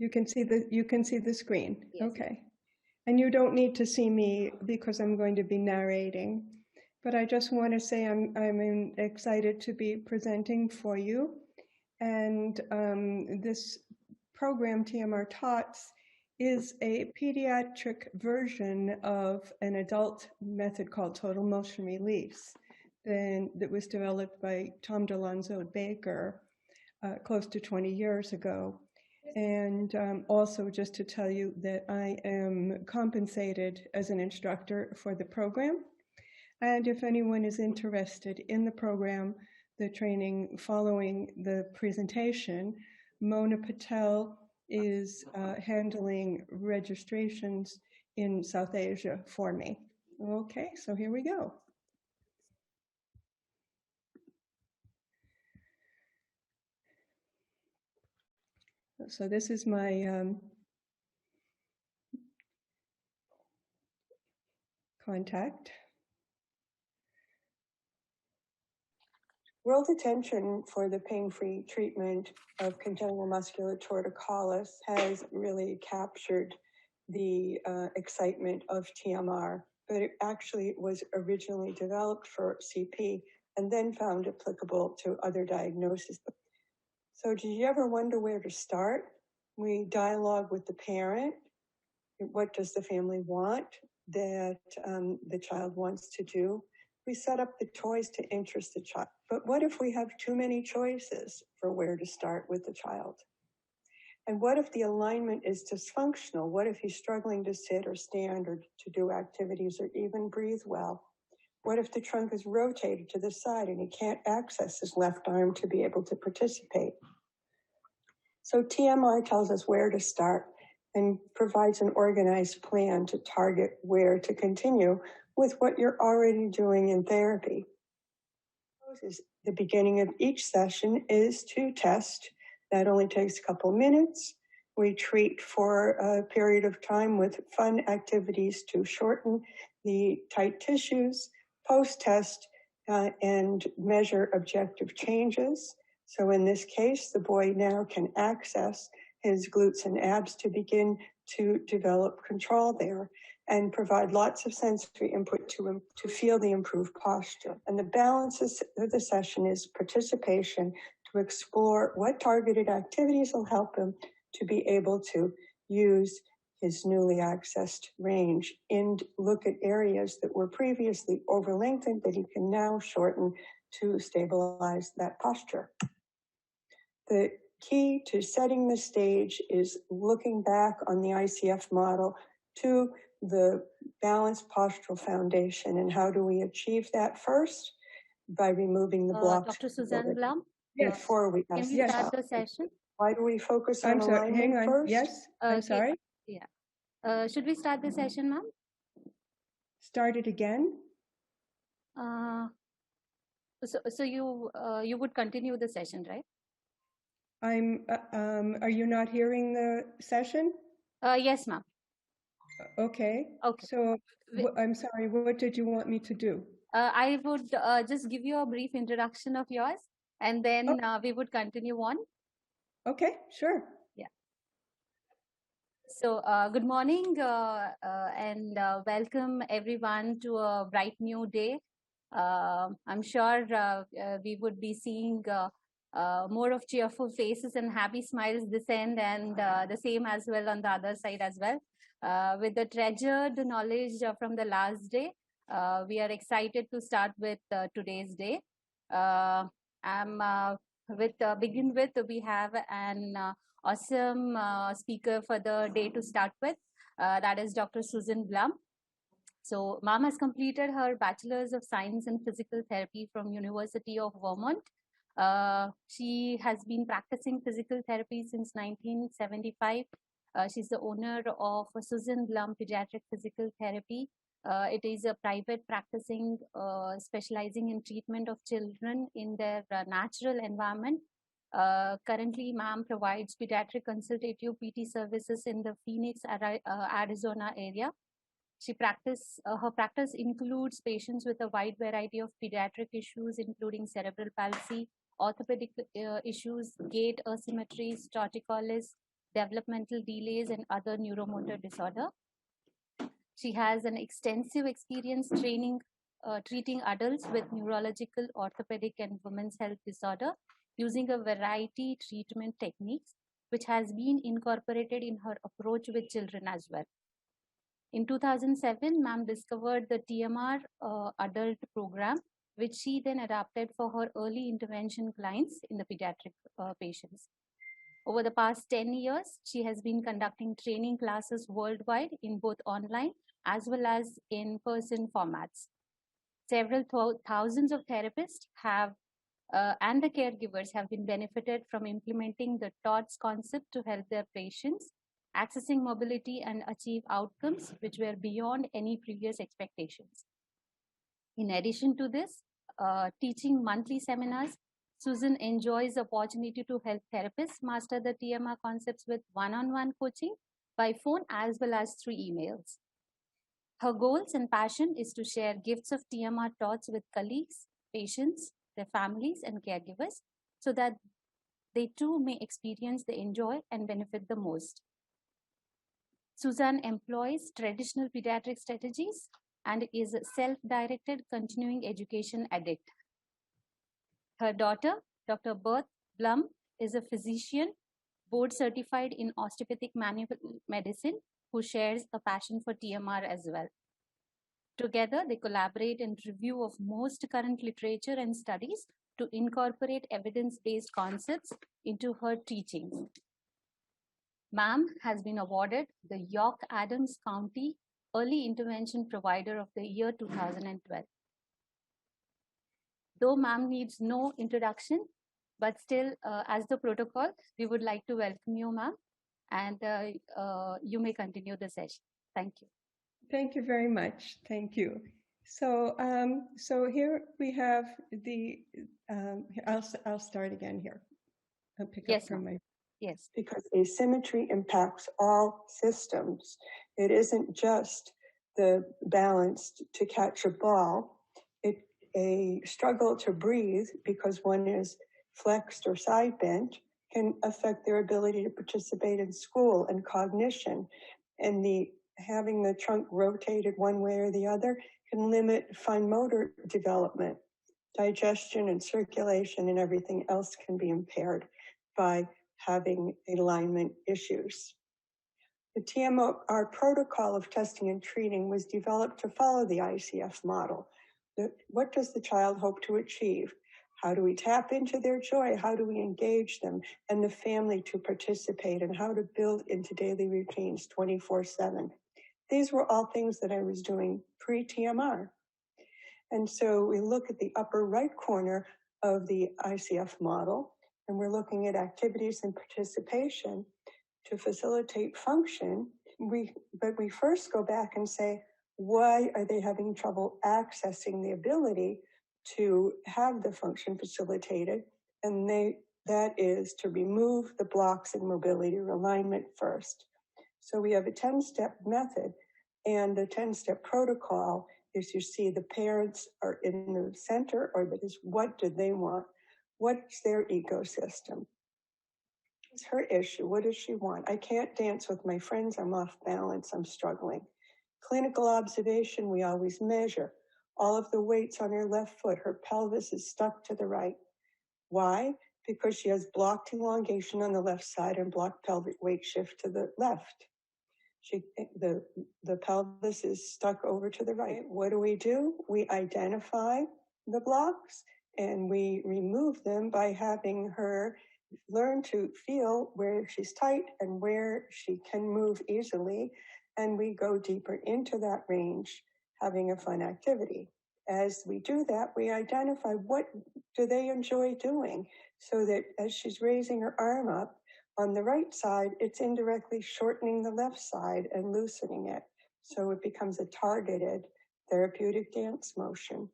You can see the screen. Yes. Okay. And you don't need to see me because I'm going to be narrating. But I just want to say I'm excited to be presenting for you. And this program, TMR Tots, is a pediatric version of an adult method called total motion release that was developed by Tom DeLonzo Baker close to 20 years ago. And also just to tell you that I am compensated as an instructor for the program. And if anyone is interested in the program, the training following the presentation, Mona Patel is handling registrations in South Asia for me. Okay, so here we go. So this is my contact. World attention for the pain-free treatment of congenital muscular torticollis has really captured the excitement of TMR, but it actually was originally developed for CP and then found applicable to other diagnoses. So did you ever wonder where to start? We dialogue with the parent. What does the family want that the child wants to do? We set up the toys to interest the child. But what if we have too many choices for where to start with the child? And what if the alignment is dysfunctional? What if he's struggling to sit or stand or to do activities or even breathe well? What if the trunk is rotated to the side and he can't access his left arm to be able to participate? So TMR tells us where to start and provides an organized plan to target where to continue with what you're already doing in therapy. The beginning of each session is to test. That only takes a couple minutes. We treat for a period of time with fun activities to shorten the tight tissues, post-test, and measure objective changes. So in this case, the boy now can access his glutes and abs to begin to develop control there and provide lots of sensory input to feel the improved posture. And the balance of the session is participation to explore what targeted activities will help him to be able to use his newly accessed range and look at areas that were previously over lengthened that he can now shorten to stabilize that posture. The key to setting the stage is looking back on the ICF model to the balanced postural foundation. And how do we achieve that first? By removing the blocks. Dr. Susan Blum? Yes. Before we can we start the session? Why do we focus on alignment hang on. First? Yes, I'm sorry. Yeah. Should we start the session, ma'am? Start it again? So you would continue the session, right? Are you not hearing the session? Yes, ma'am. Okay. Okay. So I'm sorry, what did you want me to do? I would just give you a brief introduction of yours, and then we would continue on. Okay, sure. Yeah. So good morning and welcome everyone to a bright new day. I'm sure we would be seeing more of cheerful faces and happy smiles this end, and the same as well on the other side as well. With the treasured knowledge from the last day, we are excited to start with today's day. Begin with, we have an awesome speaker for the day to start with. That is Dr. Susan Blum. So, Ma'am has completed her Bachelor's of Science in Physical Therapy from University of Vermont. She has been practicing physical therapy since 1975. She's the owner of Susan Blum Pediatric Physical Therapy. It is a private practicing, specializing in treatment of children in their natural environment. Currently, ma'am provides pediatric consultative PT services in the Phoenix, Arizona area. Her practice includes patients with a wide variety of pediatric issues, including cerebral palsy, orthopedic issues, gait asymmetries, torticollis, developmental delays, and other neuromotor disorder. She has an extensive experience treating adults with neurological, orthopedic, and women's health disorder using a variety treatment techniques, which has been incorporated in her approach with children as well. In 2007, ma'am discovered the TMR adult program, which she then adapted for her early intervention clients in the pediatric patients. Over the past 10 years, she has been conducting training classes worldwide in both online as well as in-person formats. Several thousands of therapists have and the caregivers have been benefited from implementing the TOTS concept to help their patients accessing mobility and achieve outcomes which were beyond any previous expectations. In addition to this, teaching monthly seminars, Susan enjoys the opportunity to help therapists master the TMR concepts with one-on-one coaching by phone as well as through emails. Her goals and passion is to share gifts of TMR thoughts with colleagues, patients, their families, and caregivers so that they too may experience the enjoy and benefit the most. Susan employs traditional pediatric strategies and is a self-directed continuing education addict. Her daughter, Dr. Blum, is a physician, board certified in osteopathic medicine, who shares a passion for TMR as well. Together, they collaborate in review of most current literature and studies to incorporate evidence-based concepts into her teachings. Ma'am has been awarded the York Adams County Early Intervention Provider of the Year 2012. Though ma'am needs no introduction, but still, as the protocol, we would like to welcome you, ma'am, and you may continue the session. Thank you. Thank you very much. Thank you. So, here we have the. I'll start again here. I'll pick up from my. Yes. Because asymmetry impacts all systems. It isn't just the balance to catch a ball. A struggle to breathe because one is flexed or side bent can affect their ability to participate in school and cognition. And having the trunk rotated one way or the other can limit fine motor development. Digestion and circulation and everything else can be impaired by having alignment issues. The TMR protocol of testing and treating was developed to follow the ICF model. What does the child hope to achieve? How do we tap into their joy? How do we engage them and the family to participate, and how to build into daily routines 24/7? These were all things that I was doing pre-TMR. And so we look at the upper right corner of the ICF model, and we're looking at activities and participation to facilitate function. But we first go back and say, why are they having trouble accessing the ability to have the function facilitated? And that is to remove the blocks in mobility or alignment first. So we have a 10-step method, and the 10-step protocol is, you see the parents are in the center, or that is, what do they want? What's their ecosystem? What's her issue? What does she want? I can't dance with my friends. I'm off balance. I'm struggling. Clinical observation, we always measure. All of the weights on her left foot, her pelvis is stuck to the right. Why? Because she has blocked elongation on the left side and blocked pelvic weight shift to the left. The pelvis is stuck over to the right. What do? We identify the blocks and we remove them by having her learn to feel where she's tight and where she can move easily. And we go deeper into that range, having a fun activity. As we do that, we identify what do they enjoy doing, so that as she's raising her arm up on the right side, it's indirectly shortening the left side and loosening it. So it becomes a targeted therapeutic dance motion.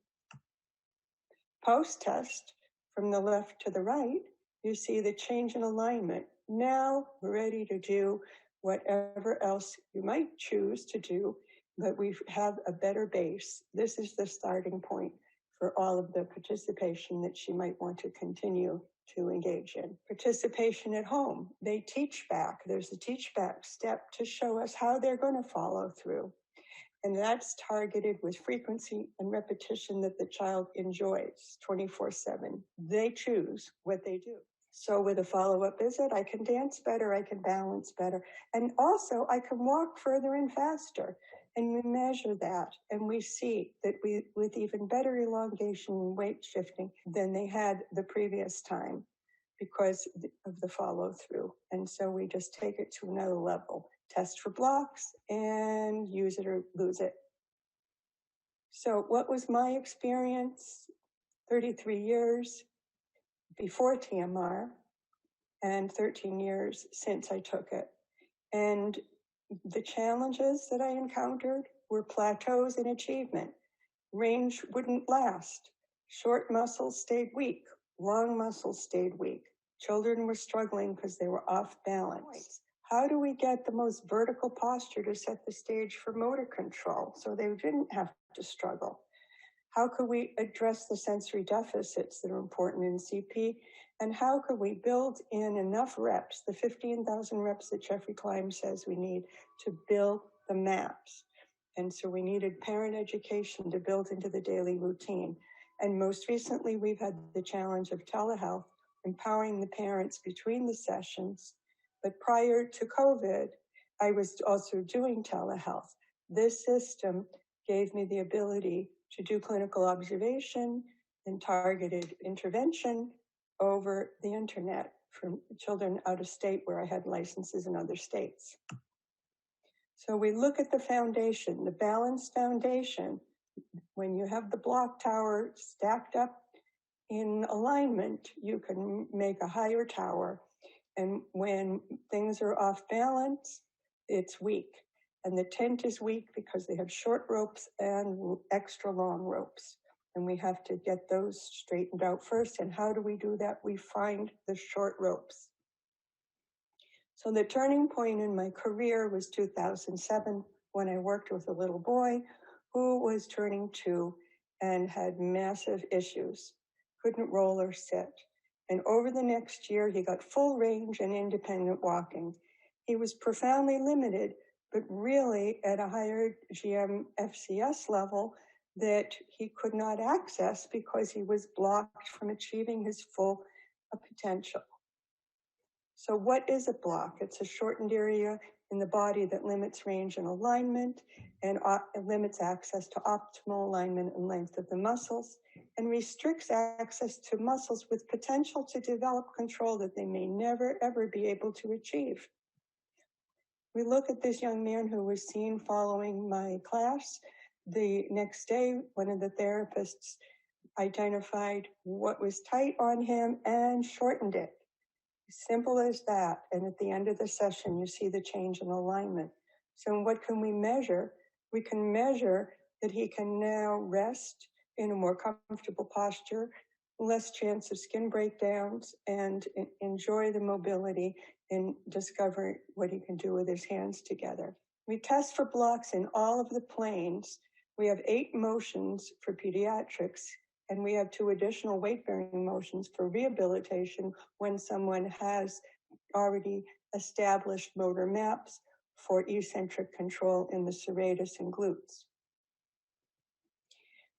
Post-test, from the left to the right, you see the change in alignment. Now we're ready to do whatever else you might choose to do, but we have a better base. This is the starting point for all of the participation that she might want to continue to engage in. Participation at home. They teach back. There's a teach back step to show us how they're going to follow through. And that's targeted with frequency and repetition that the child enjoys 24/7. They choose what they do. So with a follow-up visit, I can dance better, I can balance better, and also I can walk further and faster. And we measure that, and we see that with even better elongation and weight shifting than they had the previous time because of the follow-through. And so we just take it to another level, test for blocks, and use it or lose it. So what was my experience 33 years before TMR? And 13 years since I took it. And the challenges that I encountered were plateaus in achievement. Range wouldn't last. Short muscles stayed weak. Long muscles stayed weak. Children were struggling because they were off balance. How do we get the most vertical posture to set the stage for motor control so they didn't have to struggle? How could we address the sensory deficits that are important in CP? And how could we build in enough reps, the 15,000 reps that Jeffrey Klein says we need to build the maps? And so we needed parent education to build into the daily routine. And most recently, we've had the challenge of telehealth, empowering the parents between the sessions. But prior to COVID, I was also doing telehealth. This system gave me the ability to do clinical observation and targeted intervention over the internet from children out of state where I had licenses in other states. So we look at the foundation, the balanced foundation. When you have the block tower stacked up in alignment, you can make a higher tower. And when things are off balance, it's weak. And the tent is weak because they have short ropes and extra long ropes. And we have to get those straightened out first. And how do we do that? We find the short ropes. So the turning point in my career was 2007 when I worked with a little boy who was turning 2 and had massive issues, couldn't roll or sit. And over the next year, he got full range and independent walking. He was profoundly limited, but really at a higher GM FCS level that he could not access because he was blocked from achieving his full potential. So what is a block? It's a shortened area in the body that limits range and alignment and limits access to optimal alignment and length of the muscles and restricts access to muscles with potential to develop control that they may never, ever be able to achieve. We look at this young man who was seen following my class. The next day, one of the therapists identified what was tight on him and shortened it. Simple as that. And at the end of the session, you see the change in alignment. So what can we measure? We can measure that he can now rest in a more comfortable posture, less chance of skin breakdowns, and enjoy the mobility and discover what he can do with his hands together. We test for blocks in all of the planes. We have 8 motions for pediatrics, and we have 2 additional weight-bearing motions for rehabilitation when someone has already established motor maps for eccentric control in the serratus and glutes.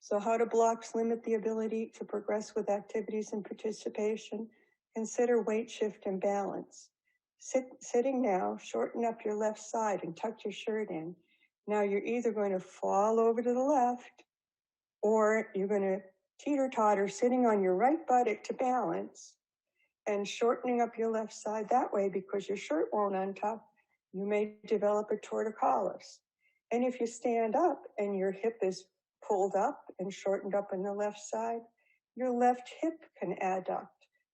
So how do blocks limit the ability to progress with activities and participation? Consider weight shift and balance. Sitting now, shorten up your left side and tuck your shirt in. Now you're either going to fall over to the left or you're going to teeter-totter sitting on your right buttock to balance and shortening up your left side that way because your shirt won't untuck. You may develop a torticollis. And if you stand up and your hip is pulled up and shortened up on the left side, your left hip can adduct.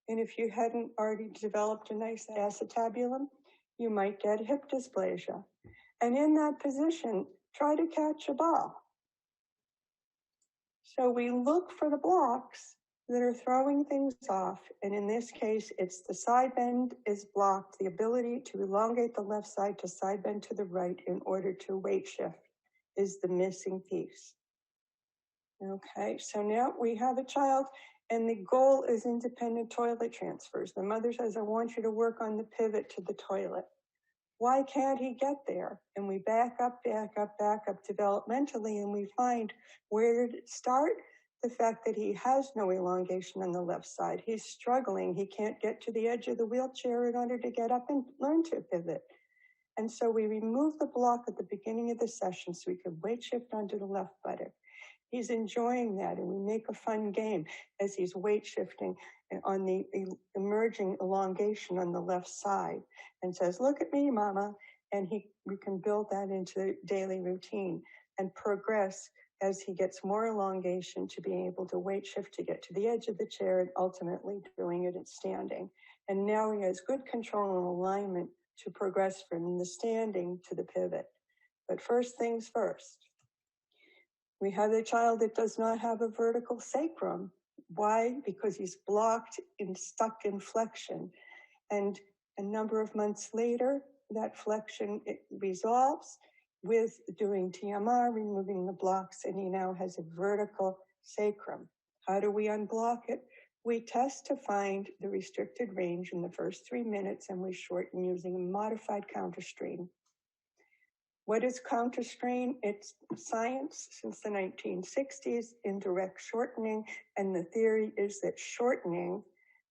And if you hadn't already developed a nice acetabulum, you might get hip dysplasia. And in that position, try to catch a ball. So we look for the blocks that are throwing things off. And in this case, it's the side bend is blocked, the ability to elongate the left side to side bend to the right in order to weight shift is the missing piece. Okay, so now we have a child And the goal is independent toilet transfers. The mother says, I want you to work on the pivot to the toilet. Why can't he get there? And we back up developmentally, and we find, where did it start? The fact that he has no elongation on the left side. He's struggling. He can't get to the edge of the wheelchair in order to get up and learn to pivot. And so we remove the block at the beginning of the session so we can weight shift onto the left buttock. He's enjoying that, and we make a fun game as he's weight shifting on the emerging elongation on the left side, and says, look at me, mama. And we can build that into daily routine and progress as he gets more elongation to being able to weight shift to get to the edge of the chair and ultimately doing it at standing. And now he has good control and alignment to progress from the standing to the pivot. But first things first. We have a child that does not have a vertical sacrum. Why? Because he's blocked in stuck in flexion. And a number of months later, that flexion resolves with doing TMR, removing the blocks, and he now has a vertical sacrum. How do we unblock it? We test to find the restricted range in the first 3 minutes, and we shorten using a modified counter strain. What is counter strain? It's science since the 1960s in direct shortening, and the theory is that shortening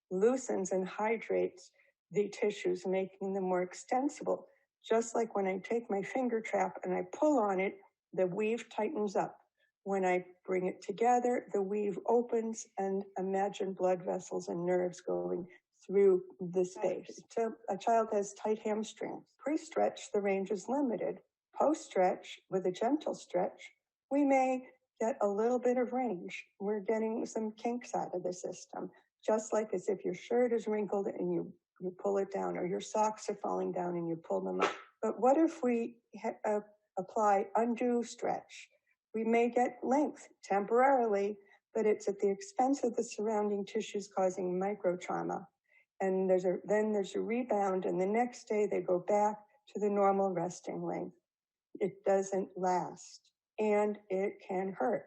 loosens and hydrates the tissues, making them more extensible. Just like when I take my finger trap and I pull on it, the weave tightens up. When I bring it together, the weave opens, and imagine blood vessels and nerves going through the space. So a child has tight hamstrings. Pre-stretch, the range is limited. Post-stretch, with a gentle stretch, we may get a little bit of range. We're getting some kinks out of the system, just like as if your shirt is wrinkled and you pull it down, or your socks are falling down and you pull them up. But what if we apply undue stretch? We may get length temporarily, but it's at the expense of the surrounding tissues, causing micro trauma. And then there's a rebound, and the next day they go back to the normal resting length. It doesn't last, and it can hurt.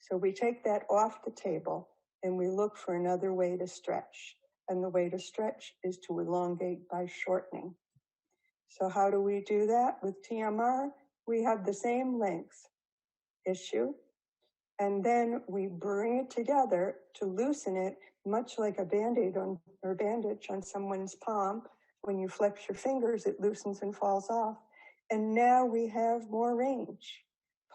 So we take that off the table, and we look for another way to stretch. And the way to stretch is to elongate by shortening. So how do we do that with TMR? We have the same length issue, and then we bring it together to loosen it, much like a Band-Aid or bandage on someone's palm. When you flex your fingers, it loosens and falls off. And now we have more range.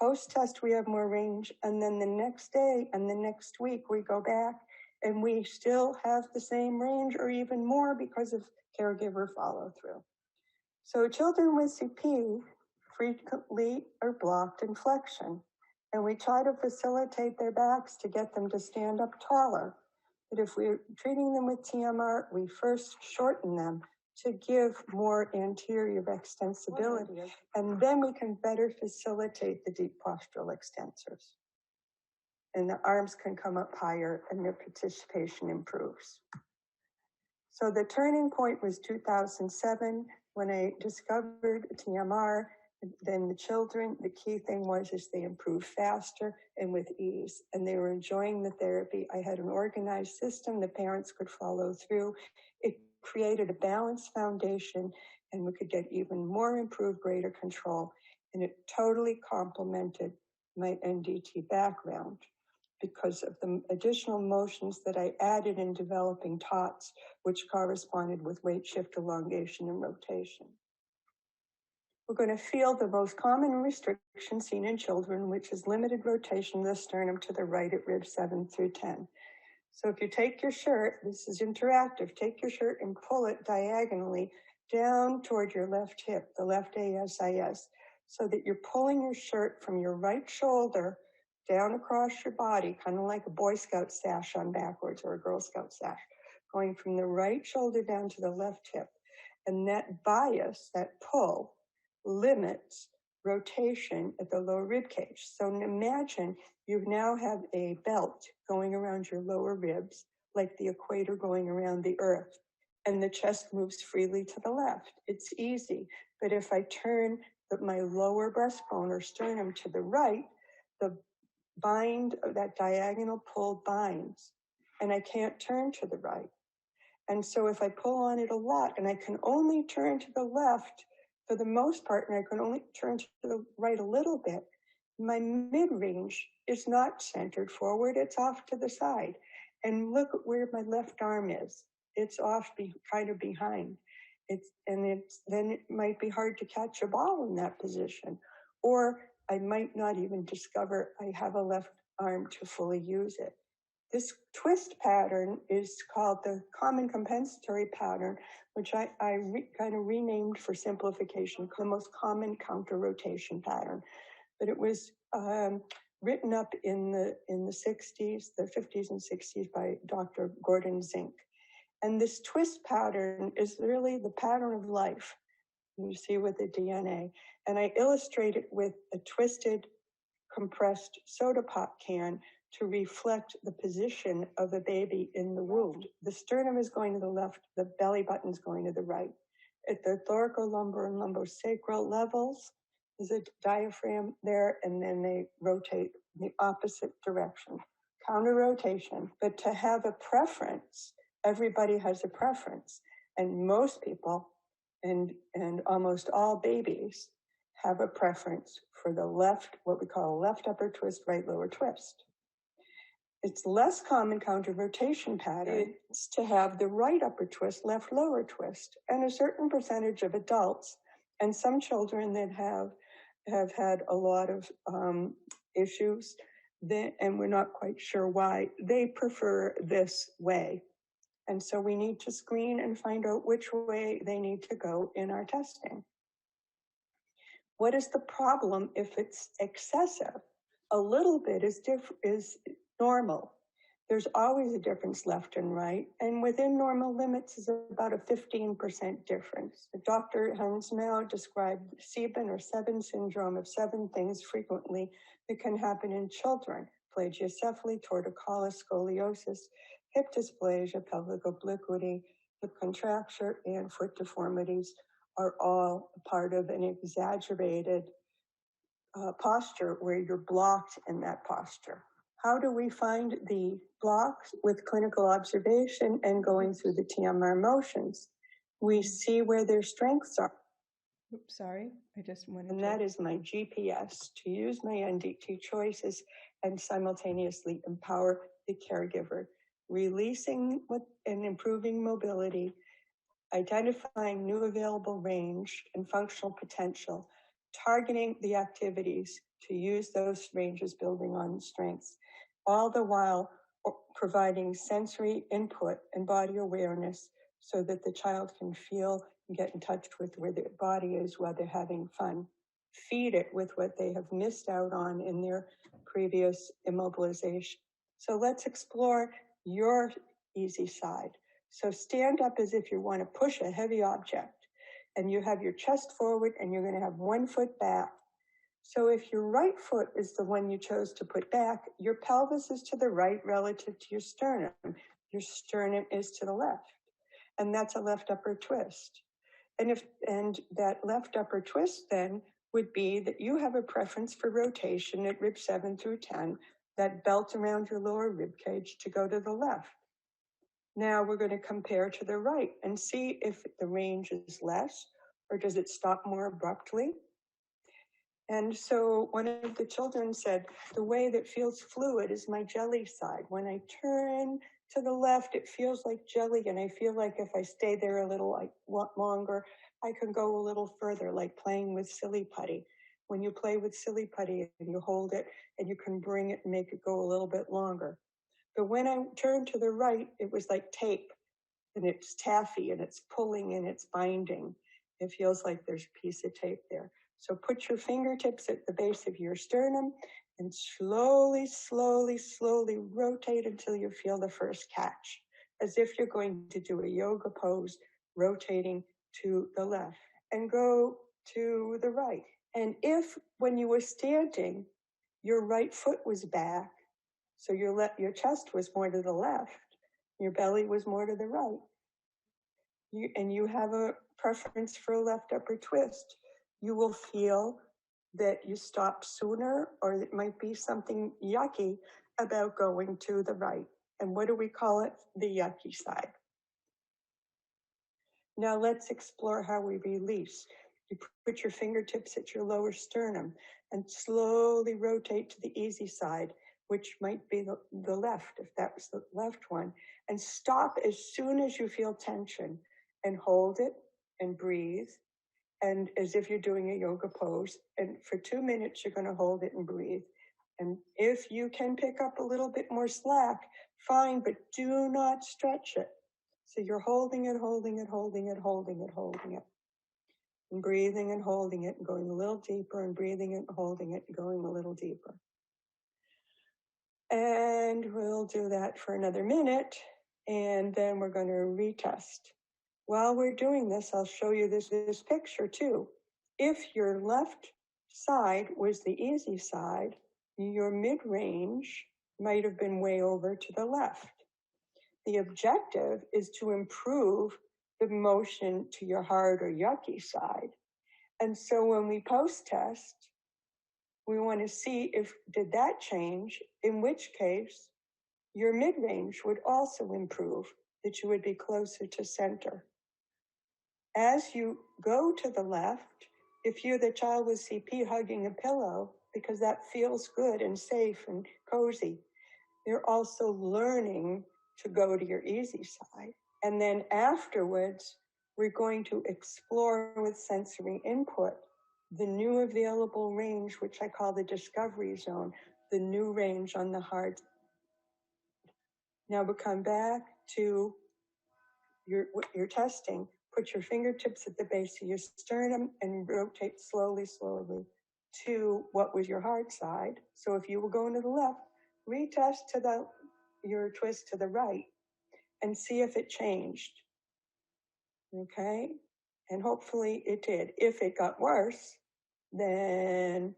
Post-test, we have more range, and then the next day and the next week we go back and we still have the same range or even more because of caregiver follow-through. So children with CP frequently are blocked in flexion, and we try to facilitate their backs to get them to stand up taller. But if we're treating them with TMR, we first shorten them to give more anterior extensibility, and then we can better facilitate the deep postural extensors. And the arms can come up higher and their participation improves. So the turning point was 2007 when I discovered TMR. Then the children, the key thing was they improved faster and with ease, and they were enjoying the therapy. I had an organized system the parents could follow through. It created a balanced foundation, and we could get even more improved, greater control. And it totally complemented my NDT background because of the additional motions that I added in developing TOTS, which corresponded with weight shift, elongation, and rotation. We're going to feel the most common restriction seen in children, which is limited rotation of the sternum to the right at ribs 7 through 10. So if you take your shirt, this is interactive, take your shirt and pull it diagonally down toward your left hip, the left ASIS, so that you're pulling your shirt from your right shoulder down across your body, kind of like a Boy Scout sash on backwards or a Girl Scout sash, going from the right shoulder down to the left hip. And that bias, that pull, limits rotation at the lower rib cage. So imagine you now have a belt going around your lower ribs, like the equator going around the earth, and the chest moves freely to the left. It's easy. But if I turn my lower breastbone or sternum to the right, the bind, that diagonal pull binds. and I can't turn to the right. And so if I pull on it a lot and I can only turn to the left for the most part, and I can only turn to the right a little bit, my mid-range is not centered forward, it's off to the side. And look at where my left arm is. It's off kind of behind. Then it might be hard to catch a ball in that position. Or I might not even discover I have a left arm to fully use it. This twist pattern is called the common compensatory pattern, which I kind of renamed for simplification, the most common counter rotation pattern. But it was written up in the 60s, the 50s and 60s by Dr. Gordon Zink. And this twist pattern is really the pattern of life you see with the DNA. And I illustrate it with a twisted, compressed soda pop can to reflect the position of a baby in the womb. The sternum is going to the left, the belly button is going to the right. At the thoracolumbar and lumbosacral levels, there's a diaphragm there, and then they rotate in the opposite direction. Counter rotation. But to have a preference, everybody has a preference. And most people, and almost all babies, have a preference for the left, what we call left upper twist, right lower twist. It's less common counter rotation pattern is to have the right upper twist, left lower twist. And a certain percentage of adults and some children that have had a lot of issues, and we're not quite sure why, they prefer this way. And so we need to screen and find out which way they need to go in our testing. What is the problem if it's excessive? A little bit is normal. There's always a difference left and right, and within normal limits is about a 15% difference. Dr. Hansmau described Sebin or Sebin syndrome of 7 things frequently that can happen in children: plagiocephaly, torticollis, scoliosis, hip dysplasia, pelvic obliquity, hip contracture, and foot deformities are all part of an exaggerated posture where you're blocked in that posture. How do we find the blocks? With clinical observation and going through the TMR motions. We see where their strengths are. Oops, sorry, I just wanted and that is my GPS to use my NDT choices and simultaneously empower the caregiver, releasing and improving mobility, identifying new available range and functional potential, targeting the activities to use those ranges, building on strengths, all the while providing sensory input and body awareness so that the child can feel and get in touch with where their body is while they're having fun. Feed it with what they have missed out on in their previous immobilization. So let's explore your easy side. So stand up as if you want to push a heavy object, and you have your chest forward and you're going to have one foot back. So if your right foot is the one you chose to put back, your pelvis is to the right relative to your sternum. Your sternum is to the left. And that's a left upper twist. And that left upper twist then would be that you have a preference for rotation at rib 7 through 10, that belt around your lower rib cage to go to the left. Now we're going to compare to the right and see if the range is less or does it stop more abruptly. And so one of the children said, the way that feels fluid is my jelly side. When I turn to the left, it feels like jelly, and I feel like if I stay there a little longer, I can go a little further, like playing with silly putty. When you play with silly putty and you hold it and you can bring it and make it go a little bit longer. But when I turned to the right, it was like tape, and it's taffy, and it's pulling, and it's binding. It feels like there's a piece of tape there. So put your fingertips at the base of your sternum and slowly, slowly, slowly rotate until you feel the first catch, as if you're going to do a yoga pose, rotating to the left, and go to the right. And if, when you were standing, your right foot was back, so your chest was more to the left, your belly was more to the right, and you have a preference for a left upper twist, you will feel that you stop sooner, or it might be something yucky about going to the right. And what do we call it? The yucky side. Now let's explore how we release. You put your fingertips at your lower sternum and slowly rotate to the easy side, which might be the left, if that was the left one, and stop as soon as you feel tension and hold it and breathe. And as if you're doing a yoga pose. And for 2 minutes, you're going to hold it and breathe. And if you can pick up a little bit more slack, fine, but do not stretch it. So you're holding it, holding it, holding it, holding it, holding it. And breathing and holding it and going a little deeper and breathing it and holding it and going a little deeper. And we'll do that for another minute. And then we're going to retest. While we're doing this, I'll show you this picture too. If your left side was the easy side, your mid-range might have been way over to the left. The objective is to improve the motion to your hard or yucky side. And so when we post-test, we want to see if did that change, in which case your mid-range would also improve, that you would be closer to center. As you go to the left, if you're the child with CP hugging a pillow, because that feels good and safe and cozy, you're also learning to go to your easy side. And then afterwards, we're going to explore with sensory input the new available range, which I call the discovery zone, the new range on the hard. Now we'll come back to your testing. Put your fingertips at the base of your sternum and rotate slowly, slowly to what was your hard side. So if you were going to the left, retest to your twist to the right and see if it changed. Okay? And hopefully it did. If it got worse, then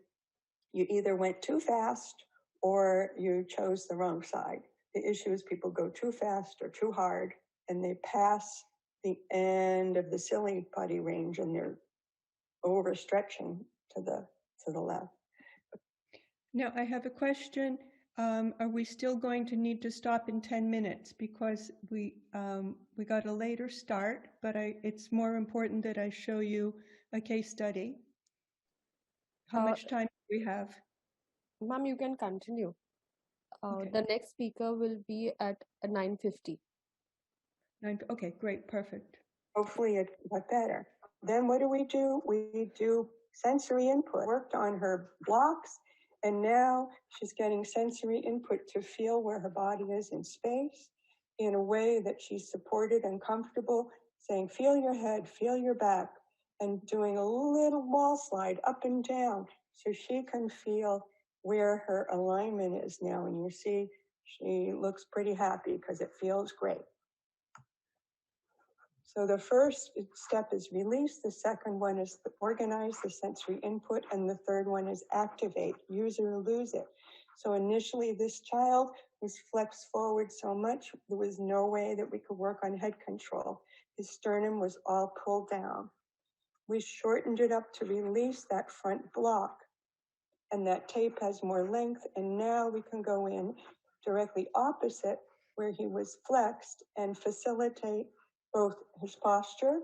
you either went too fast or you chose the wrong side. The issue is people go too fast or too hard and they pass the end of the silly putty range and they're overstretching to the left. Now, I have a question. Are we still going to need to stop in 10 minutes? Because we got a later start, but it's more important that I show you a case study. How much time do we have? Ma'am, you can continue. Okay. The next speaker will be at 9:50. Okay, great, perfect. Hopefully it got better. Then what do? We do sensory input. Worked on her blocks, and now she's getting sensory input to feel where her body is in space in a way that she's supported and comfortable, saying, feel your head, feel your back, and doing a little wall slide up and down so she can feel where her alignment is now. And you see, she looks pretty happy because it feels great. So the first step is release, the second one is organize the sensory input, and the third one is activate, use it or lose it. So initially this child was flexed forward so much, there was no way that we could work on head control. His sternum was all pulled down. We shortened it up to release that front block, and that tape has more length, and now we can go in directly opposite where he was flexed and facilitate both his posture,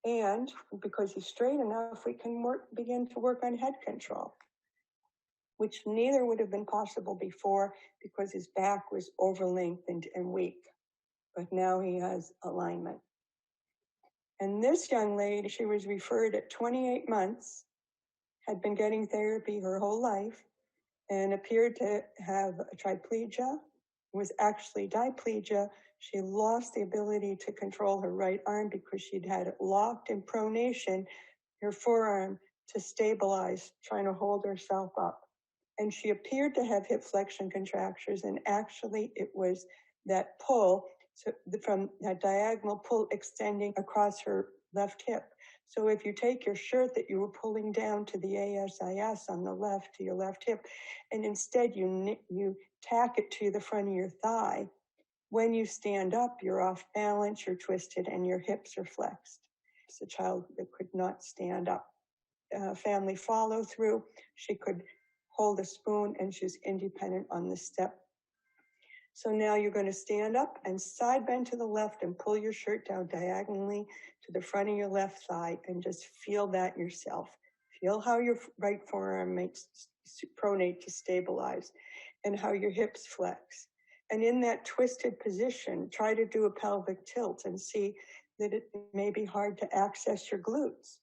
and because he's straight enough, we can begin to work on head control, which neither would have been possible before because his back was over-lengthened and weak. But now he has alignment. And this young lady, she was referred at 28 months, had been getting therapy her whole life, and appeared to have a triplegia, was actually diplegia. She lost the ability to control her right arm because she'd had it locked in pronation, her forearm, to stabilize, trying to hold herself up. And she appeared to have hip flexion contractures, and actually it was that pull, so from that diagonal pull extending across her left hip. So if you take your shirt that you were pulling down to the ASIS on the left, to your left hip, and instead you tack it to the front of your thigh, when you stand up, you're off balance, you're twisted, and your hips are flexed. It's a child that could not stand up. Family follow through, she could hold a spoon and she's independent on the step. So now you're going to stand up and side bend to the left and pull your shirt down diagonally to the front of your left thigh and just feel that yourself. Feel how your right forearm makes pronate to stabilize and how your hips flex. And in that twisted position, try to do a pelvic tilt and see that it may be hard to access your glutes.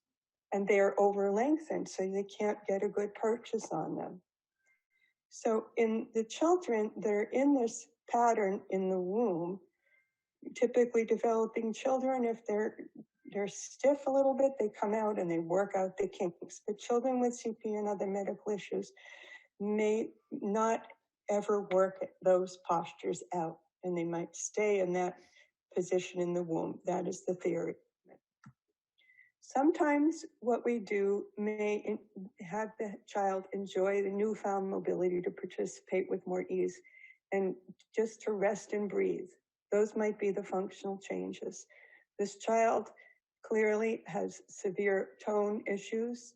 And they are over lengthened, so they can't get a good purchase on them. So in the children that are in this pattern in the womb, typically developing children, if they're stiff a little bit, they come out and they work out the kinks. But children with CP and other medical issues may not ever work those postures out, and they might stay in that position in the womb. That is the theory. Sometimes what we do may have the child enjoy the newfound mobility to participate with more ease and just to rest and breathe. Those might be the functional changes. This child clearly has severe tone issues,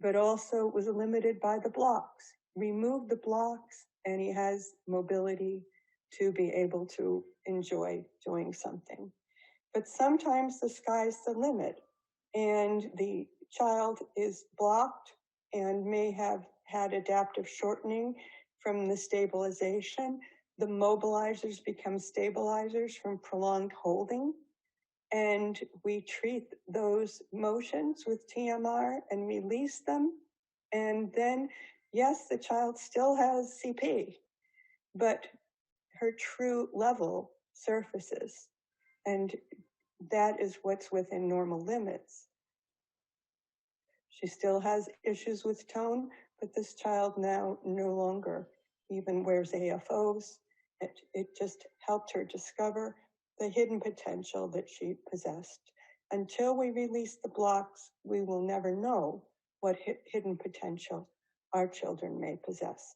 but also was limited by the blocks. Remove the blocks and he has mobility to be able to enjoy doing something. But sometimes the sky's the limit and the child is blocked and may have had adaptive shortening from the stabilization. The mobilizers become stabilizers from prolonged holding. And we treat those motions with TMR and release them. And then, yes, the child still has CP, but her true level surfaces. And that is what's within normal limits. She still has issues with tone, but this child now no longer even wears AFOs. It just helped her discover the hidden potential that she possessed. Until we release the blocks, we will never know what hidden potential our children may possess.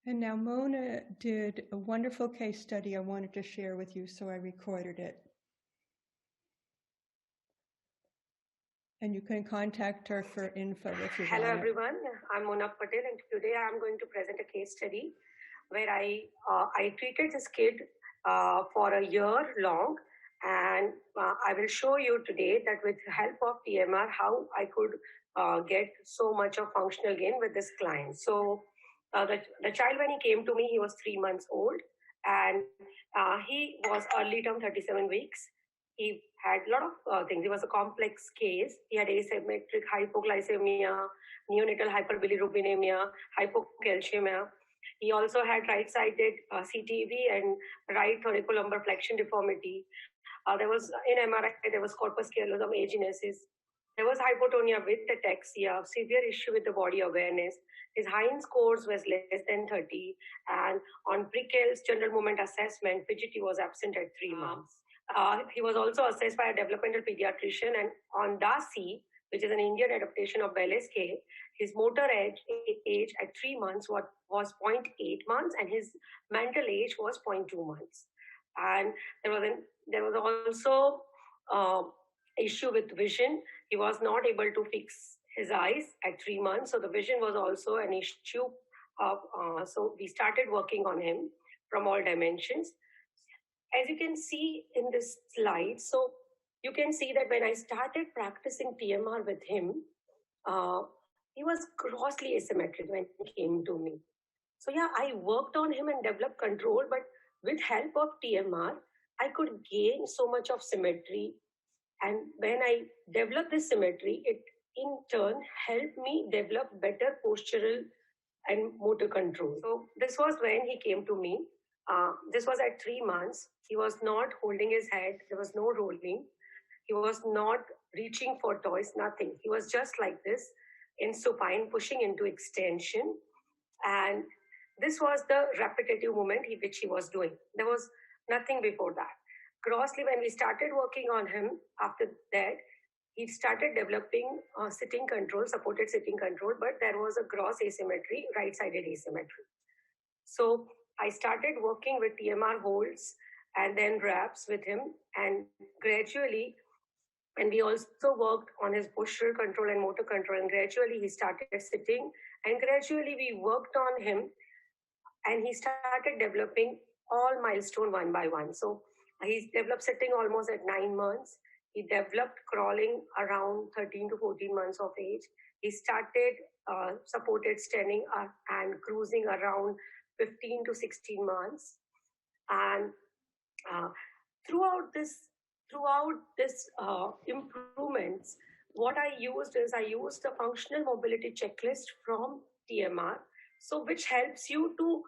And now Mona did a wonderful case study I wanted to share with you, so I recorded it. And you can contact her for info if you want. Hello everyone, I'm Mona Patel and today I'm going to present a case study where I treated this kid for a year long, and I will show you today that with help of TMR how I could get so much of functional gain with this client. So the child, when he came to me, he was 3 months old and he was early term 37 weeks. He had a lot of things. It was a complex case. He had asymmetric hypoglycemia, neonatal hyperbilirubinemia, hypocalcemia. He also had right-sided CTV and right thoracolumbar flexion deformity. There was, in MRI, there was corpus callosum agenesis. There was hypotonia with ataxia, severe issue with the body awareness. His Heinz scores was less than 30. And on Prickel's general movement assessment, fidgety was absent at 3 months. He was also assessed by a developmental pediatrician, and on DASI, which is an Indian adaptation of Bell scale, his motor age at 3 months was 0.8 months and his mental age was 0.2 months. And there was also issue with vision. He was not able to fix his eyes at 3 months, so the vision was also an issue. So we started working on him from all dimensions. As you can see in this slide, so you can see that when I started practicing TMR with him, he was grossly asymmetric when he came to me. So yeah, I worked on him and developed control, but with help of TMR, I could gain so much of symmetry. And when I developed this symmetry, it in turn helped me develop better postural and motor control. So this was when he came to me. This was at 3 months. He was not holding his head. There was no rolling. He was not reaching for toys, nothing. He was just like this in supine, pushing into extension. And this was the repetitive movement which he was doing. There was nothing before that. Grossly, when we started working on him, after that, he started developing sitting control, supported sitting control, but there was a gross asymmetry, right-sided asymmetry. So I started working with TMR holds and then wraps with him, and gradually, and we also worked on his postural control and motor control, and gradually he started sitting, and gradually we worked on him and he started developing all milestone one by one. So he developed sitting almost at 9 months. He developed crawling around 13 to 14 months of age. He started supported standing and cruising around 15 to 16 months. And uh, throughout this improvements, what I used is I used the functional mobility checklist from TMR, so which helps you to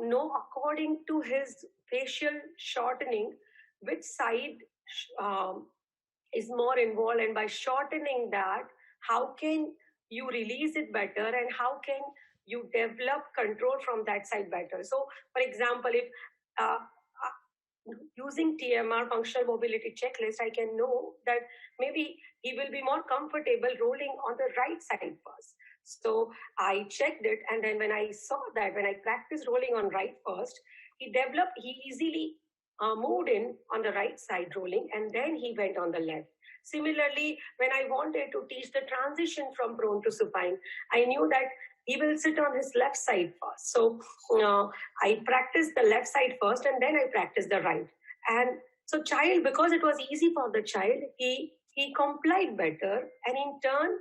know according to his facial shortening which side um, is more involved, and by shortening that, how can you release it better, and how can you develop control from that side better. So for example, if using TMR functional mobility checklist, I can know that maybe he will be more comfortable rolling on the right side first. So I checked it, and then when I saw that, when I practiced rolling on right first, he easily moved in on the right side rolling, and then he went on the left. Similarly, when I wanted to teach the transition from prone to supine, I knew that he will sit on his left side first. So I practiced the left side first, and then I practiced the right. And so child, because it was easy for the child, he complied better, and in turn,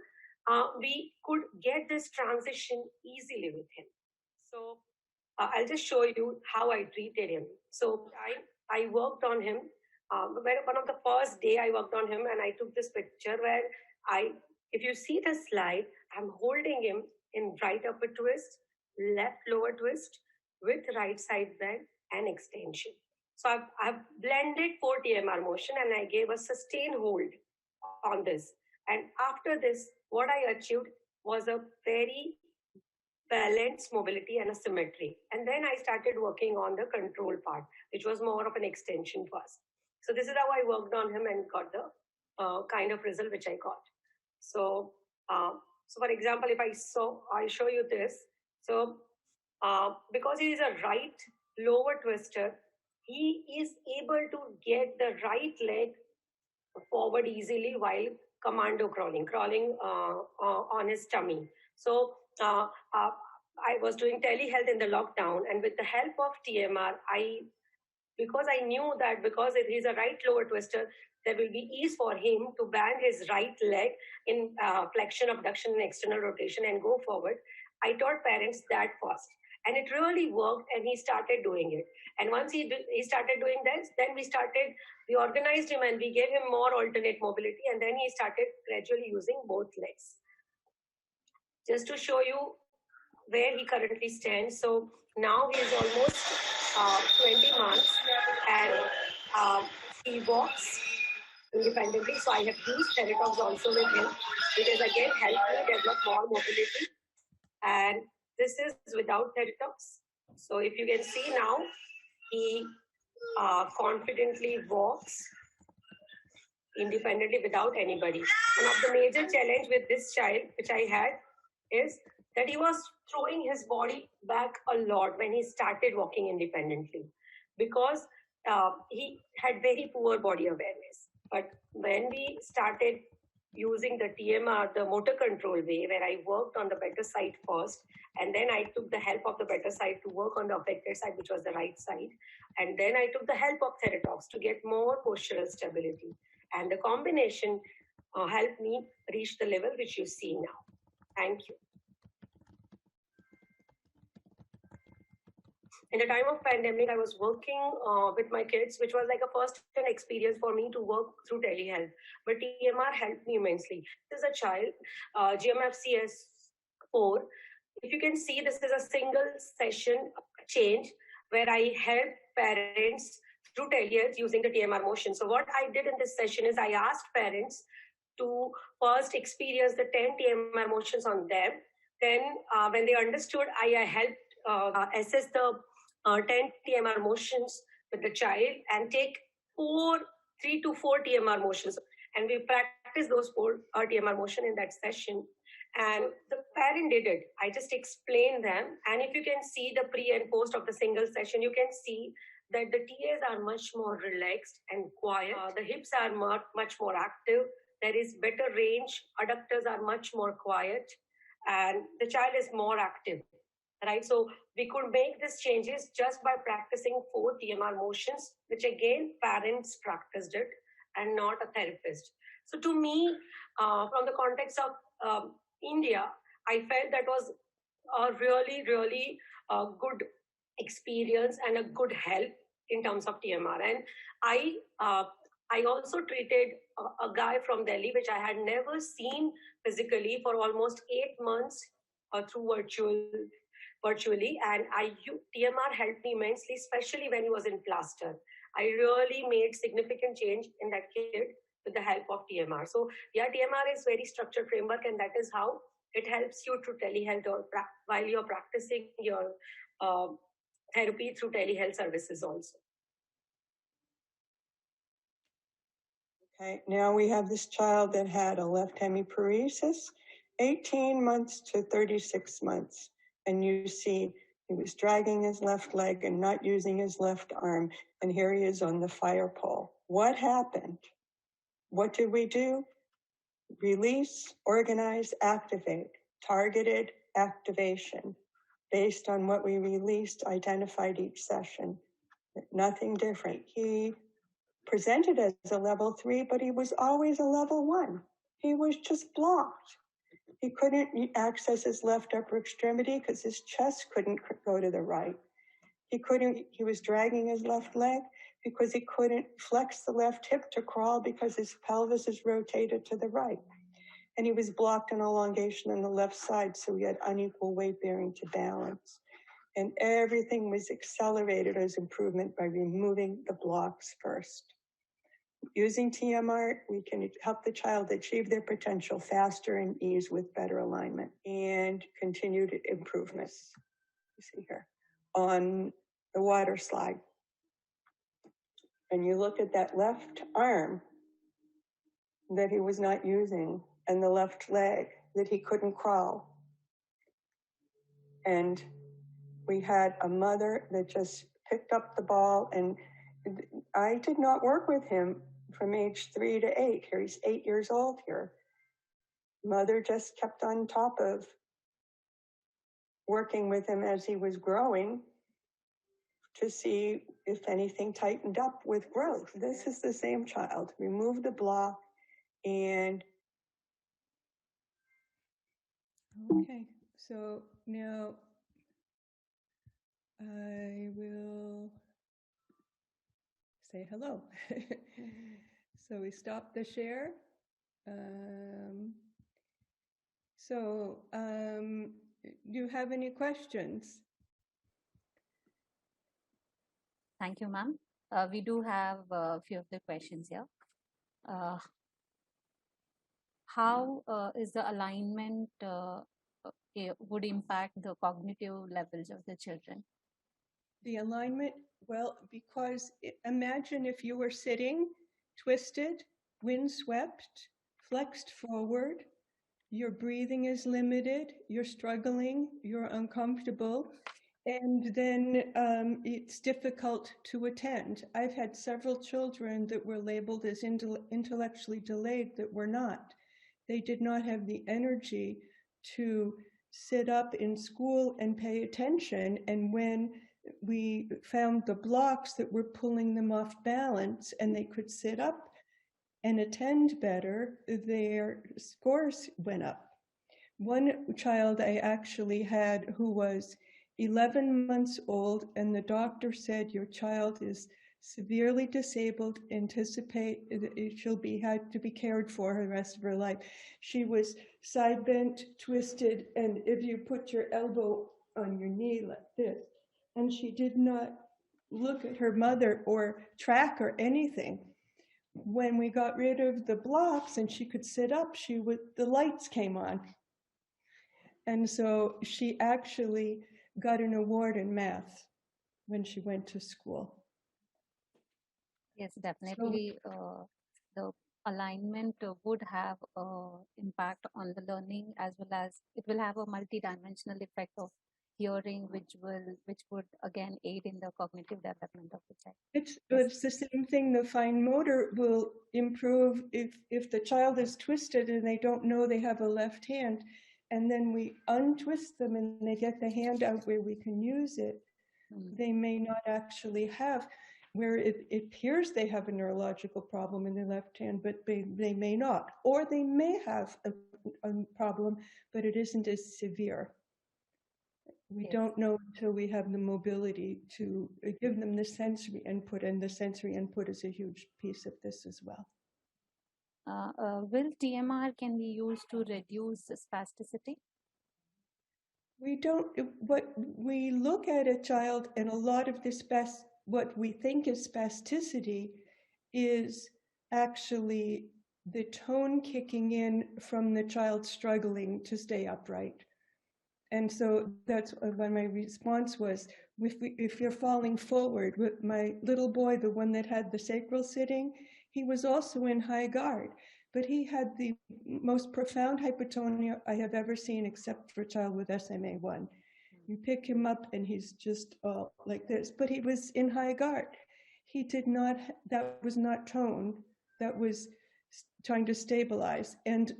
we could get this transition easily with him. So I'll just show you how I treated him. So I worked on him. One of the first day I worked on him, and I took this picture where if you see the slide, I'm holding him in right upper twist, left lower twist, with right side bend and extension. So I've blended 4 TMR motion, and I gave a sustained hold on this. And after this, what I achieved was a very balanced mobility and a symmetry. And then I started working on the control part, which was more of an extension first. So this is how I worked on him and got the kind of result which I got. So, so for example, if I show you this. So because he is a right lower twister, he is able to get the right leg forward easily while commando crawling on his tummy. So I was doing telehealth in the lockdown, and with the help of TMR, because I knew that because he's a right lower twister, there will be ease for him to bend his right leg in flexion, abduction, and external rotation and go forward. I taught parents that first. And it really worked, and he started doing it. And once he started doing this, then we organized him and we gave him more alternate mobility, and then he started gradually using both legs. Just to show you where he currently stands. So now he is almost 20 months, and he walks independently. So I have used Teratox also with him. It has again helped me develop more mobility. And this is without Teratox. So if you can see now, he confidently walks independently without anybody. One of the major challenge with this child, which I had, is that he was throwing his body back a lot when he started walking independently, because he had very poor body awareness. But when we started using the TMR, the motor control way, where I worked on the better side first, and then I took the help of the better side to work on the affected side, which was the right side. And then I took the help of Teratox to get more postural stability. And the combination helped me reach the level which you see now. Thank you. In the time of pandemic, I was working with my kids, which was like a first-hand experience for me to work through telehealth. But TMR helped me immensely. This is a child, GMFCS4. If you can see, this is a single session change where I help parents through telehealth using the TMR motion. So what I did in this session is I asked parents to first experience the 10 TMR motions on them. Then when they understood, I helped assess the 10 TMR motions with the child and take 3 to 4 TMR motions. And we practice those 4 TMR motion in that session. And the parent did it. I just explained them. And if you can see the pre and post of the single session, you can see that the TAs are much more relaxed and quiet. The hips are much more active. There is better range. Adductors are much more quiet. And the child is more active. right? So we could make these changes just by practicing 4 TMR motions, which again, parents practiced it and not a therapist. So to me, from the context of India, I felt that was a really, really good experience and a good help in terms of TMR. And I also treated a guy from Delhi, which I had never seen physically for almost 8 months through virtually. And TMR helped me immensely, especially when he was in plaster. I really made significant change in that kid with the help of TMR. So yeah, TMR is very structured framework, and that is how it helps you to telehealth or while you're practicing your therapy through telehealth services also. Okay, now we have this child that had a left hemiparesis, 18 months to 36 months. And you see he was dragging his left leg and not using his left arm. And here he is on the fire pole. What happened? What did we do? Release, organize, activate, targeted activation. Based on what we released, identified each session. Nothing different. He presented as a level 3, but he was always a level 1. He was just blocked. He couldn't access his left upper extremity because his chest couldn't go to the right. He was dragging his left leg because he couldn't flex the left hip to crawl because his pelvis is rotated to the right. And he was blocked in elongation on the left side, so he had unequal weight bearing to balance. And everything was accelerated as improvement by removing the blocks first. Using TMR, we can help the child achieve their potential faster and ease with better alignment and continued improvements. You see here on the water slide. And you look at that left arm that he was not using and the left leg that he couldn't crawl. And we had a mother that just picked up the ball, and I did not work with him from age 3 to 8. Here he's 8 years old here. Mother just kept on top of working with him as he was growing to see if anything tightened up with growth. This is the same child. Remove the block and... Okay, so now I will say hello. So we stopped the share. Do you have any questions? Thank you, ma'am. We do have a few of the questions here. How is the alignment would impact the cognitive levels of the children? The alignment, well, because imagine if you were sitting, twisted, windswept, flexed forward, your breathing is limited, you're struggling, you're uncomfortable, and then it's difficult to attend. I've had several children that were labeled as intellectually delayed that were not. They did not have the energy to sit up in school and pay attention, and when we found the blocks that were pulling them off balance and they could sit up and attend better, their scores went up. One child I actually had who was 11 months old, and the doctor said, your child is severely disabled, anticipate she'll had to be cared for the rest of her life. She was side bent, twisted, and if you put your elbow on your knee like this, and she did not look at her mother or track or anything. When we got rid of the blocks and she could sit up, the lights came on. And so she actually got an award in math when she went to school. Yes, definitely. The alignment would have impact on the learning, as well as it will have a multidimensional effect of hearing, which would again aid in the cognitive development of the child. It's the same thing. The fine motor will improve if the child is twisted and they don't know they have a left hand. and then we untwist them and they get the hand out where we can use it, they may not actually have, where it appears they have a neurological problem in their left hand, but they may not. Or they may have a problem, but it isn't as severe. We don't know until we have the mobility to give them the sensory input, and the sensory input is a huge piece of this as well. Will TMR can be used to reduce spasticity? We don't, what we look at a child, and a lot of this what we think is spasticity is actually the tone kicking in from the child struggling to stay upright. And so that's when my response was, if you're falling forward, with my little boy, the one that had the sacral sitting, he was also in high guard, but he had the most profound hypotonia I have ever seen, except for a child with SMA1. You pick him up and he's just like this, but he was in high guard. He did not, that was not tone, that was trying to stabilize. And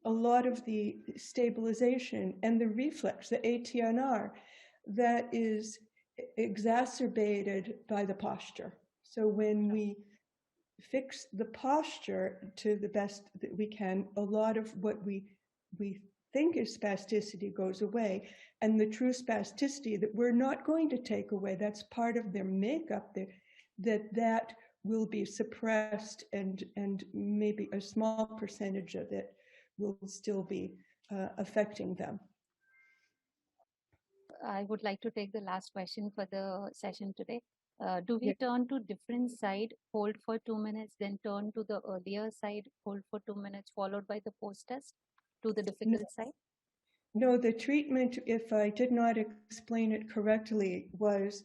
a lot of the stabilization and the reflex, the ATNR, that is exacerbated by the posture. So when we fix the posture to the best that we can, a lot of what we think is spasticity goes away. And the true spasticity that we're not going to take away, that's part of their makeup, that will be suppressed, and maybe a small percentage of it will still be affecting them. I would like to take the last question for the session today. Do we turn to different side, hold for 2 minutes, then turn to the earlier side, hold for 2 minutes, followed by the post-test to the difficult side? No, the treatment, if I did not explain it correctly, was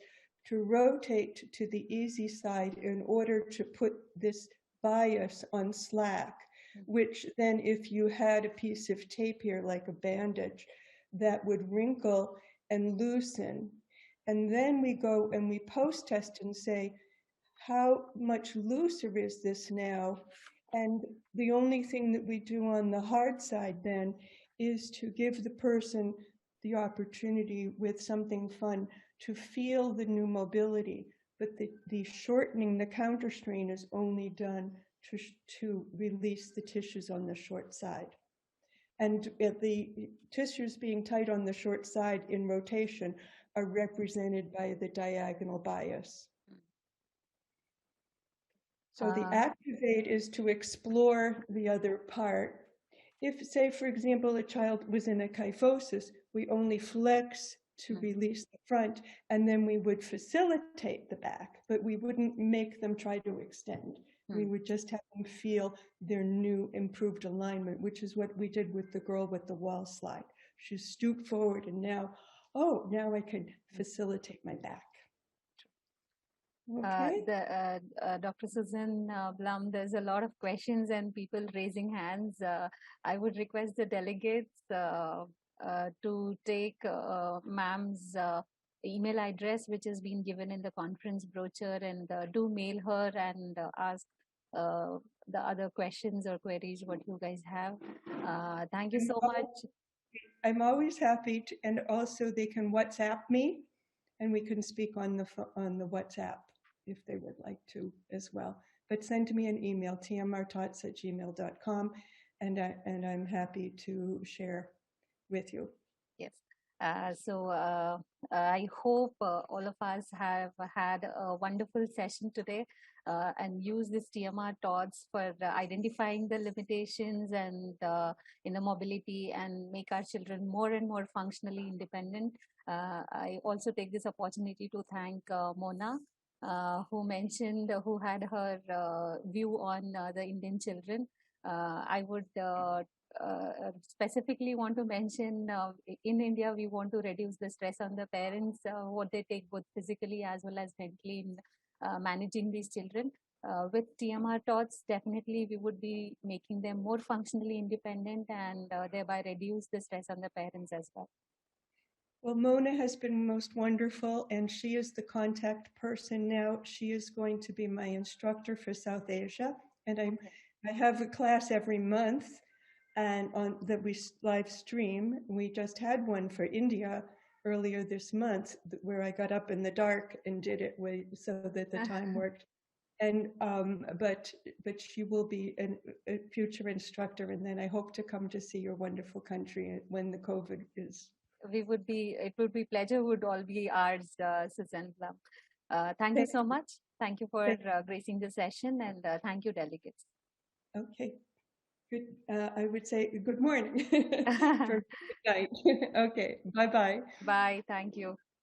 to rotate to the easy side in order to put this bias on slack, which then if you had a piece of tape here, like a bandage, that would wrinkle and loosen. And then we go and we post-test and say, how much looser is this now? And the only thing that we do on the hard side then is to give the person the opportunity with something fun to feel the new mobility. But the shortening, the counter strain is only done to release the tissues on the short side. And the tissues being tight on the short side in rotation are represented by the diagonal bias. So the activate is to explore the other part. If, say, for example, a child was in a kyphosis, we only flex to release the front, and then we would facilitate the back, but we wouldn't make them try to extend. We would just have them feel their new improved alignment, which is what we did with the girl with the wall slide. She stooped forward, and now I can facilitate my back. Okay. Dr. Susan Blum, there's a lot of questions and people raising hands. I would request the delegates to take ma'am's email address, which has been given in the conference brochure, and do mail her and ask the other questions or queries what you guys have. Thank you so much. I'm always happy to, and also they can WhatsApp me, and we can speak on the WhatsApp if they would like to as well. But send me an email, tmrtots@gmail.com, and I'm happy to share with you. Yes. So I hope all of us have had a wonderful session today and use this TMR thoughts for identifying the limitations and in the mobility and make our children more and more functionally independent. I also take this opportunity to thank Mona, who had her view on the Indian children. I would specifically want to mention in India, we want to reduce the stress on the parents, what they take both physically as well as mentally in managing these children. With TMR thoughts, definitely we would be making them more functionally independent and thereby reduce the stress on the parents as well. Well, Mona has been most wonderful, and she is the contact person now. She is going to be my instructor for South Asia, and I have a class every month. and on that we live stream. We just had one for India earlier this month where I got up in the dark and did it so that the time worked. And but she will be a future instructor, and then I hope to come to see your wonderful country when the COVID is. It would be pleasure would all be ours, Susan Blum. Thank you so much. Thank you for gracing the session, and thank you, delegates. Okay. Good. I would say good morning for good night. Okay. Bye-bye. Bye. Thank you.